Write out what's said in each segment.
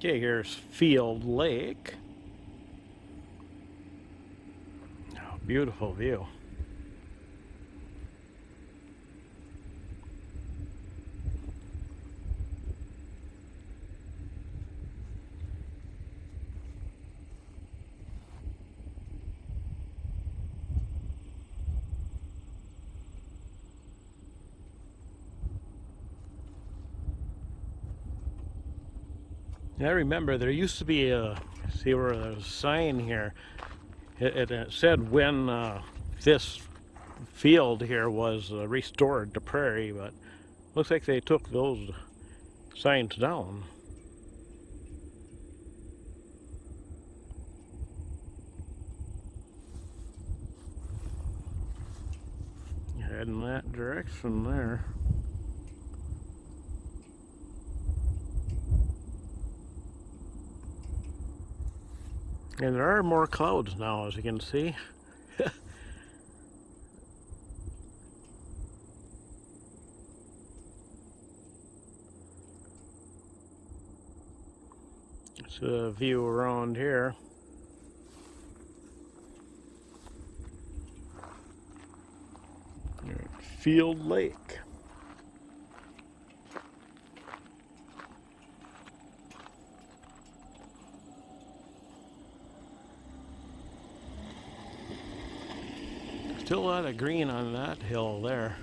Okay, here's Field Lake. Oh, beautiful view. And I remember there used to be a, see where there's a sign here. It said when this field here was restored to prairie, but looks like they took those signs down. Head in that direction there. And there are more clouds now, as you can see. It's a view around here. Field Lake. Still a lot of green on that hill there.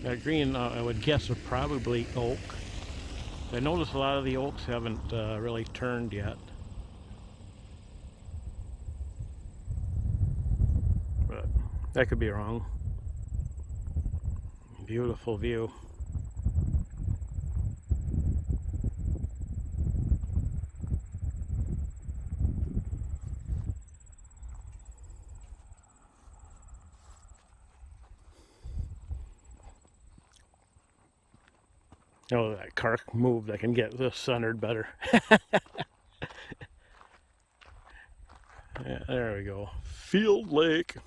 That green, I would guess, is probably oak. I noticed a lot of the oaks haven't really turned yet. But that could be wrong. Beautiful view. Oh, that car moved. I can get this centered better. Yeah, there we go. Field Lake.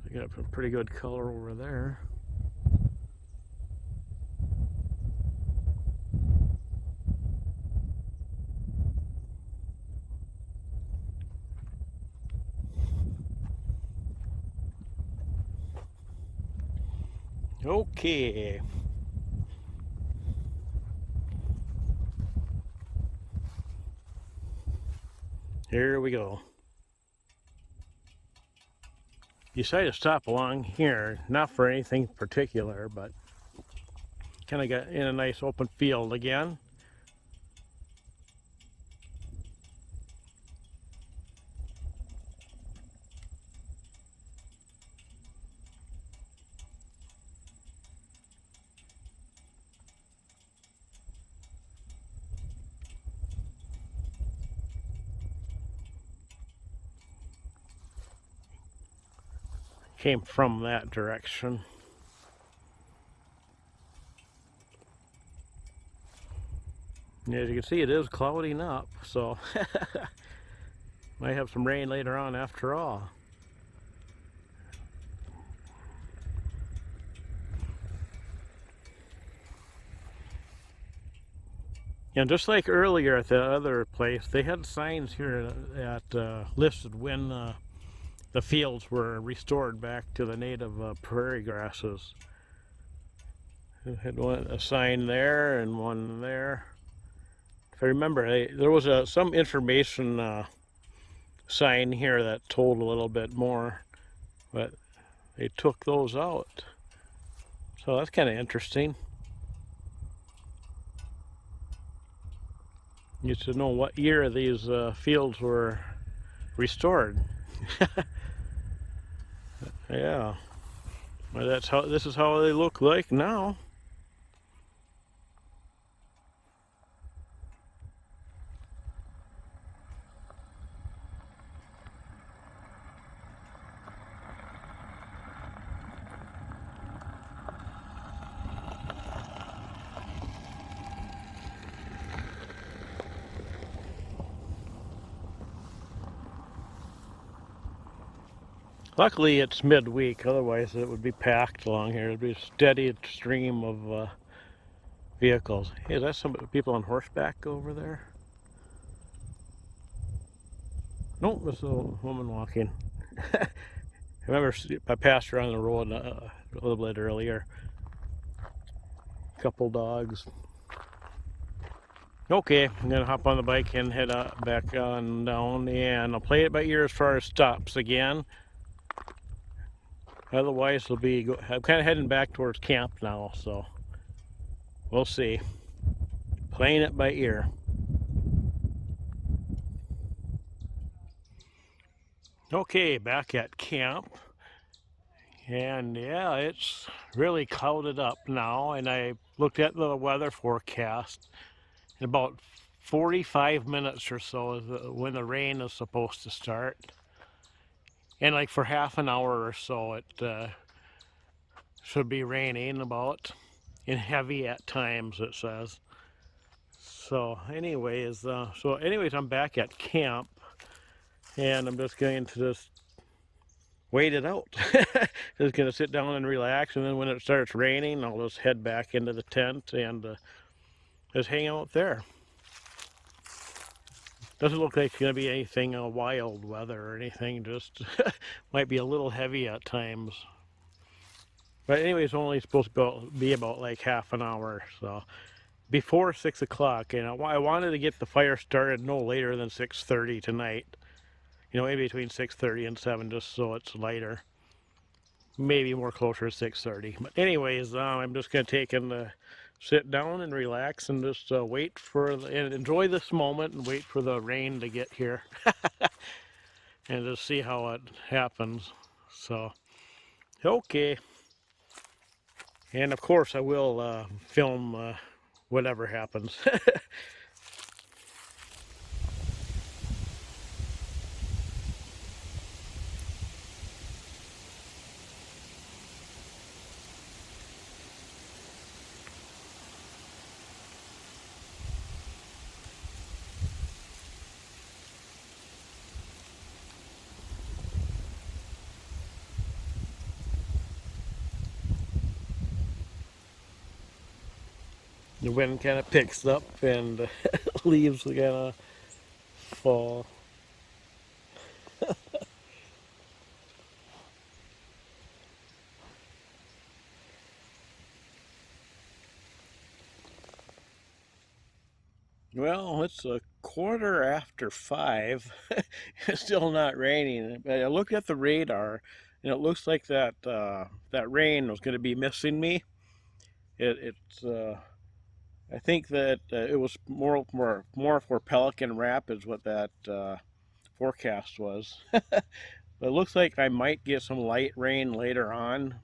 I got a pretty good color over there. Okay. Here we go. Decided to stop along here, not for anything particular, but kind of got in a nice open field again. Came from that direction. As you can see, it is clouding up, so might have some rain later on after all. And just like earlier at the other place, they had signs here that listed when the fields were restored back to the native prairie grasses. It had a sign there and one there. If I remember, there was some information sign here that told a little bit more, but they took those out. So that's kind of interesting. You should know what year these fields were restored. Yeah, well, this is how they look like now. Luckily it's midweek, otherwise it would be packed along here. It'd be a steady stream of vehicles. Hey, is that some people on horseback over there? Nope, there's a woman walking. I remember I passed her on the road a little bit earlier. A couple dogs. Okay, I'm gonna hop on the bike and head back on down, and I'll play it by ear as far as stops again. Otherwise, I'm kind of heading back towards camp now, so we'll see. Playing it by ear. Okay, back at camp. And yeah, it's really clouded up now, and I looked at the weather forecast. In about 45 minutes or so is when the rain is supposed to start. And like for half an hour or so, it should be raining about, and heavy at times, it says. So anyways, I'm back at camp, and I'm just going to wait it out. Just gonna sit down and relax, and then when it starts raining, I'll just head back into the tent and just hang out there. Doesn't look like it's gonna be anything wild weather or anything, just might be a little heavy at times. But anyway, it's only supposed to be about like half an hour, so before 6 o'clock. And I wanted to get the fire started no later than 6:30 tonight. You know, maybe between 6:30 and 7, just so it's lighter. Maybe more closer to 6:30. But anyways, I'm just gonna take and sit down and relax and just wait and enjoy this moment and wait for the rain to get here and just see how it happens. So, okay. And of course, I will film whatever happens. The wind kind of picks up and leaves kind of fall. Well, it's a quarter after 5. It's still not raining. But I looked at the radar, and it looks like that rain was going to be missing me. It's I think that it was more for Pelican Rapids what that forecast was. But it looks like I might get some light rain later on,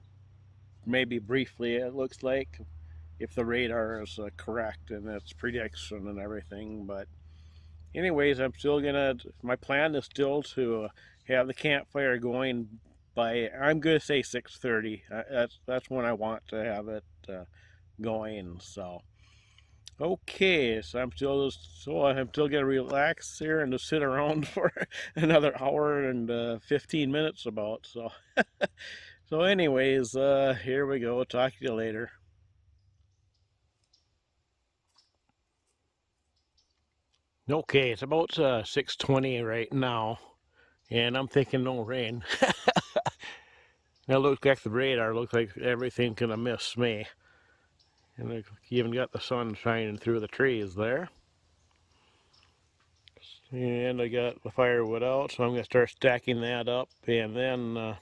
maybe briefly. It looks like, if the radar is correct and its prediction and everything. But anyways, my plan is still to have the campfire going by, I'm gonna say 6:30. That's when I want to have it going. So okay, so I'm still gonna relax here and just sit around for another hour and 15 minutes about. So so anyways, here we go. Talk to you later. Okay, it's about 6:20 right now, and I'm thinking no rain. Now look at the radar, looks like everything's gonna miss me. And you even got the sun shining through the trees there. And I got the firewood out, so I'm gonna start stacking that up and then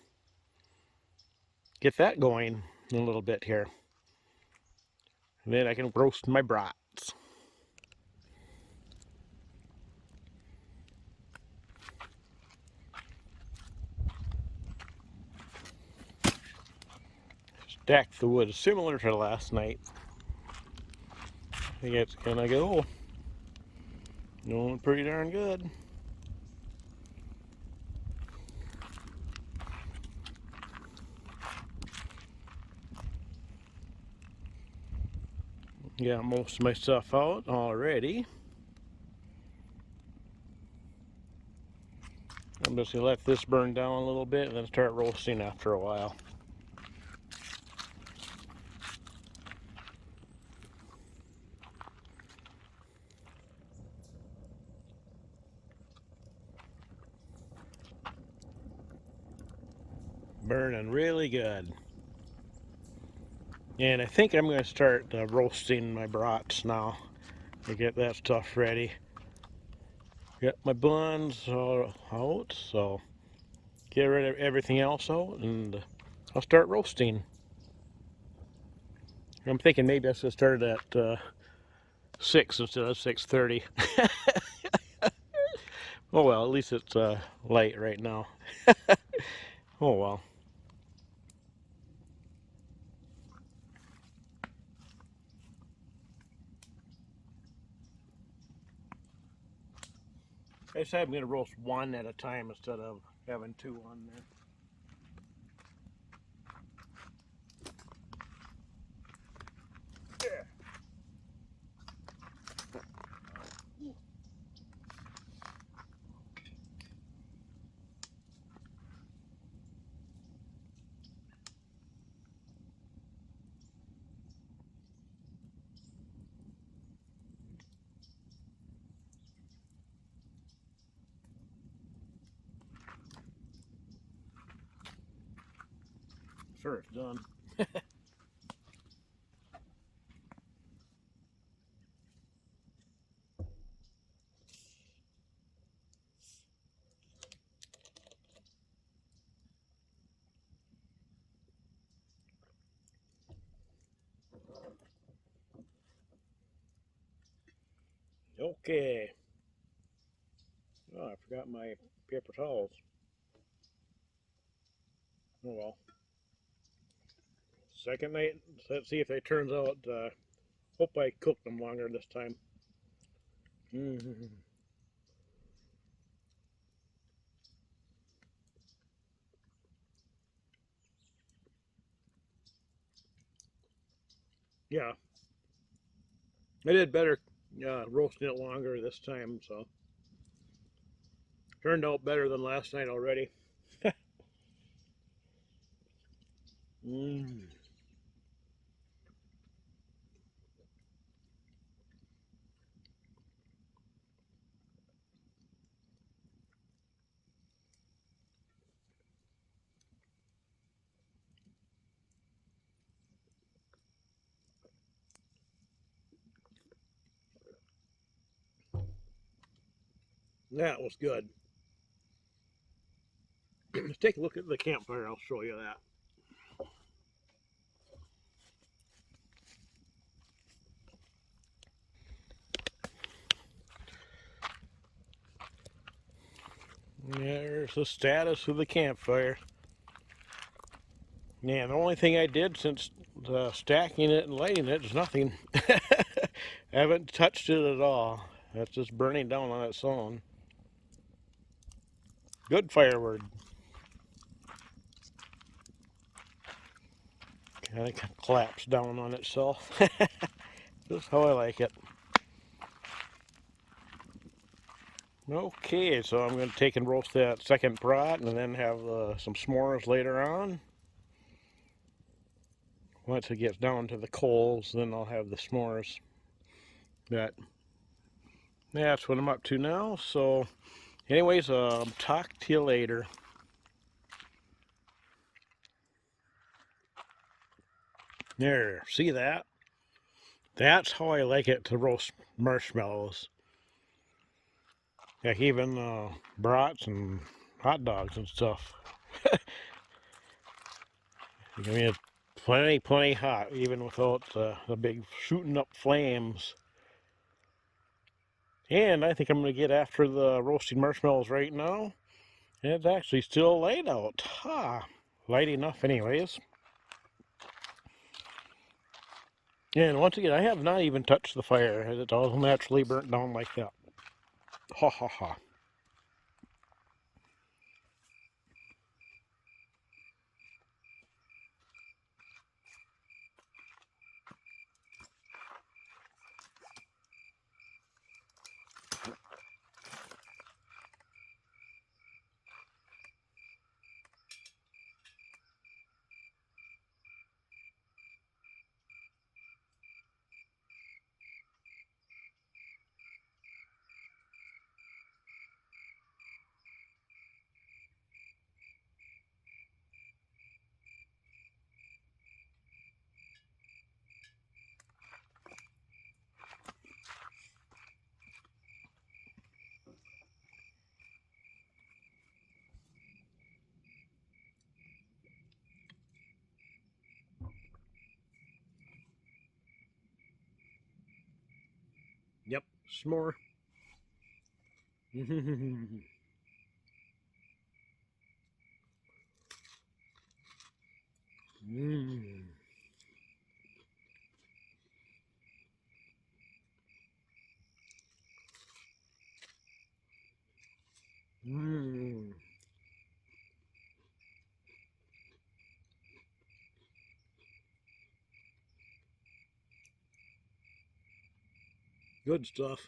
get that going in a little bit here. And then I can roast my brats. Stacked the wood similar to last night. I think it's gonna go. Going pretty darn good. Got most of my stuff out already. I'm just going to let this burn down a little bit and then start roasting after a while. Burning really good. And I think I'm going to start roasting my brats now to get that stuff ready. Got my buns all out, so get rid of everything else out and I'll start roasting. I'm thinking maybe I should start at 6 instead of 6:30. Oh well, at least it's light right now. Oh well. I decided I'm going to roast one at a time instead of having two on there. Sure, it's done. Okay. Oh, I forgot my paper towels. Oh well. Second night. Let's see if they turns out. Hope I cooked them longer this time. Mm-hmm. Yeah, I did better roasting it longer this time, so turned out better than last night already. Mm. That was good. Let's take a look at the campfire. I'll show you that. There's the status of the campfire. Yeah, the only thing I did since stacking it and lighting it is nothing. I haven't touched it at all. It's just burning down on its own. Good firewood. Kind of collapsed down on itself. Just how I like it. Okay, so I'm going to take and roast that second brat and then have some s'mores later on. Once it gets down to the coals, then I'll have the s'mores. But that's what I'm up to now. So anyways, talk to you later. There, see that? That's how I like it to roast marshmallows. Like even brats and hot dogs and stuff. I mean, it's plenty hot, even without the big shooting up flames. And I think I'm going to get after the roasting marshmallows right now. And it's actually still light out. Ha! Light enough anyways. And once again, I have not even touched the fire. It's all naturally burnt down like that. Ha ha ha. Yep, s'more. Mm. Mm. Good stuff.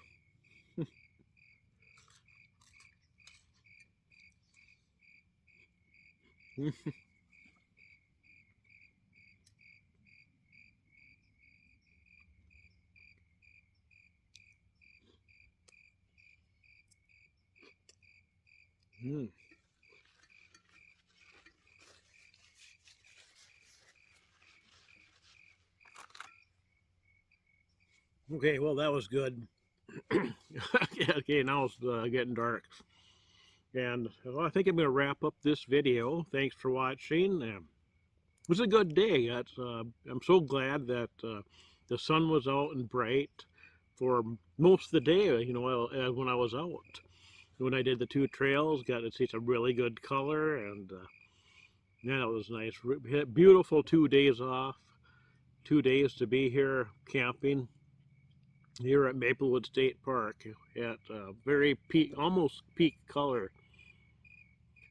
Mm. Okay, well, that was good. Okay, now it's getting dark. And well, I think I'm going to wrap up this video. Thanks for watching. It was a good day. I'm so glad that the sun was out and bright for most of the day, you know, when I was out. When I did the 2 trails, got to see some really good color, and yeah, it was nice. Beautiful 2 days off, 2 days to be here camping here at Maplewood State Park at very peak, almost peak color.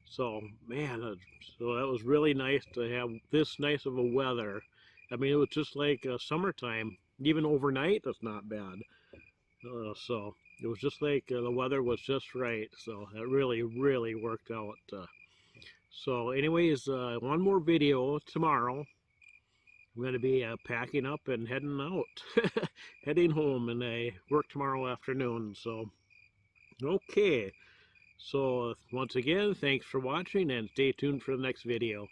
So, man, so that was really nice to have this nice of a weather. I mean, it was just like summertime. Even overnight, that's not bad. So it was just like the weather was just right. So that really, really worked out. So, anyways, one more video tomorrow. I'm going to be packing up and heading out, heading home, and I work tomorrow afternoon. So, okay. So, once again, thanks for watching and stay tuned for the next video.